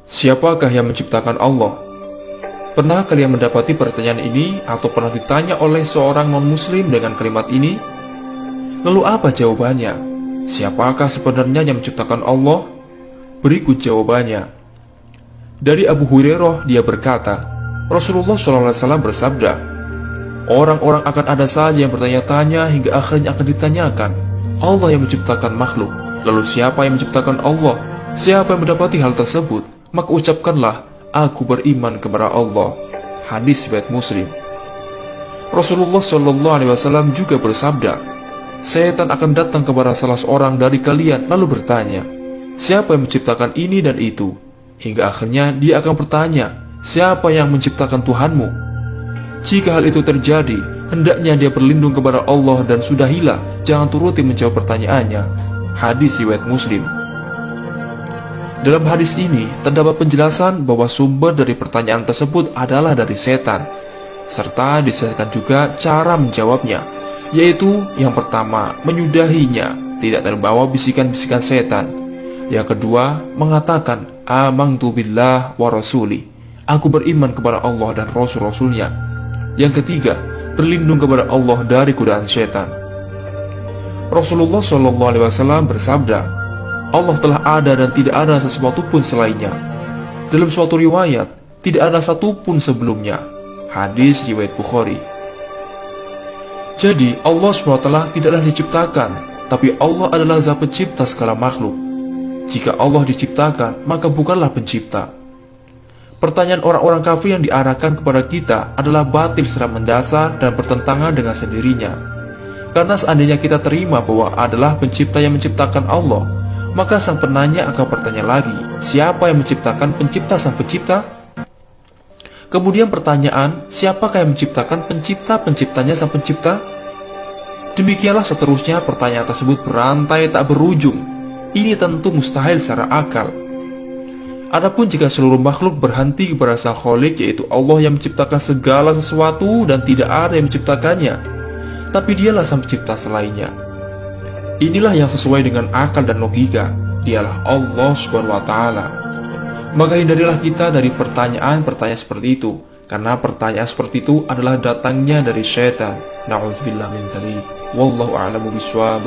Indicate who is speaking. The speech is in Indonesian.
Speaker 1: Siapakah yang menciptakan Allah? Pernah kalian mendapati pertanyaan ini atau pernah ditanya oleh seorang non-muslim dengan kalimat ini? Lalu apa jawabannya? Siapakah sebenarnya yang menciptakan Allah? Berikut jawabannya. Dari Abu Hurairah, dia berkata, Rasulullah SAW bersabda, orang-orang akan ada saja yang bertanya-tanya hingga akhirnya akan ditanyakan, Allah yang menciptakan makhluk. Lalu siapa yang menciptakan Allah? Siapa yang mendapati hal tersebut? Maka ucapkanlah, aku beriman kepada Allah. Hadis riwayat Muslim. Rasulullah SAW juga bersabda, setan akan datang kepada salah seorang dari kalian lalu bertanya, siapa yang menciptakan ini dan itu? Hingga akhirnya dia akan bertanya, siapa yang menciptakan Tuhanmu? Jika hal itu terjadi, hendaknya dia berlindung kepada Allah dan sudahilah, jangan turuti menjawab pertanyaannya. Hadis riwayat Muslim. Dalam hadis ini terdapat penjelasan bahwa sumber dari pertanyaan tersebut adalah dari setan, serta dijelaskan juga cara menjawabnya, yaitu yang pertama, menyudahinya, tidak terbawa bisikan-bisikan setan. Yang kedua, mengatakan, amantu billah wa rasuli, aku beriman kepada Allah dan Rasul-Rasulnya. Yang ketiga, berlindung kepada Allah dari godaan setan. Rasulullah SAW bersabda, Allah telah ada dan tidak ada sesuatu pun selainnya. Dalam suatu riwayat, tidak ada satu pun sebelumnya. Hadis riwayat Bukhari. Jadi Allah SWT tidaklah diciptakan, tapi Allah adalah zat pencipta segala makhluk. Jika Allah diciptakan, maka bukanlah pencipta. Pertanyaan orang-orang kafir yang diarahkan kepada kita adalah batil secara mendasar dan bertentangan dengan sendirinya. Karena seandainya kita terima bahwa adalah pencipta yang menciptakan Allah, maka sang penanya akan bertanya lagi, siapa yang menciptakan pencipta sang pencipta? Kemudian pertanyaan, siapakah yang menciptakan pencipta-penciptanya sang pencipta? Demikianlah seterusnya pertanyaan tersebut berantai tak berujung. Ini tentu mustahil secara akal. Adapun jika seluruh makhluk berhenti kepada sang Khalik, yaitu Allah yang menciptakan segala sesuatu dan tidak ada yang menciptakannya, tapi dialah sang pencipta selainnya, inilah yang sesuai dengan akal dan logika. Dialah Allah SWT. Maka hindarilah kita dari pertanyaan-pertanyaan seperti itu, karena pertanyaan seperti itu adalah datangnya dari syaitan. Na'udzubillah min dzalik. Wallahu a'lamu bishawab.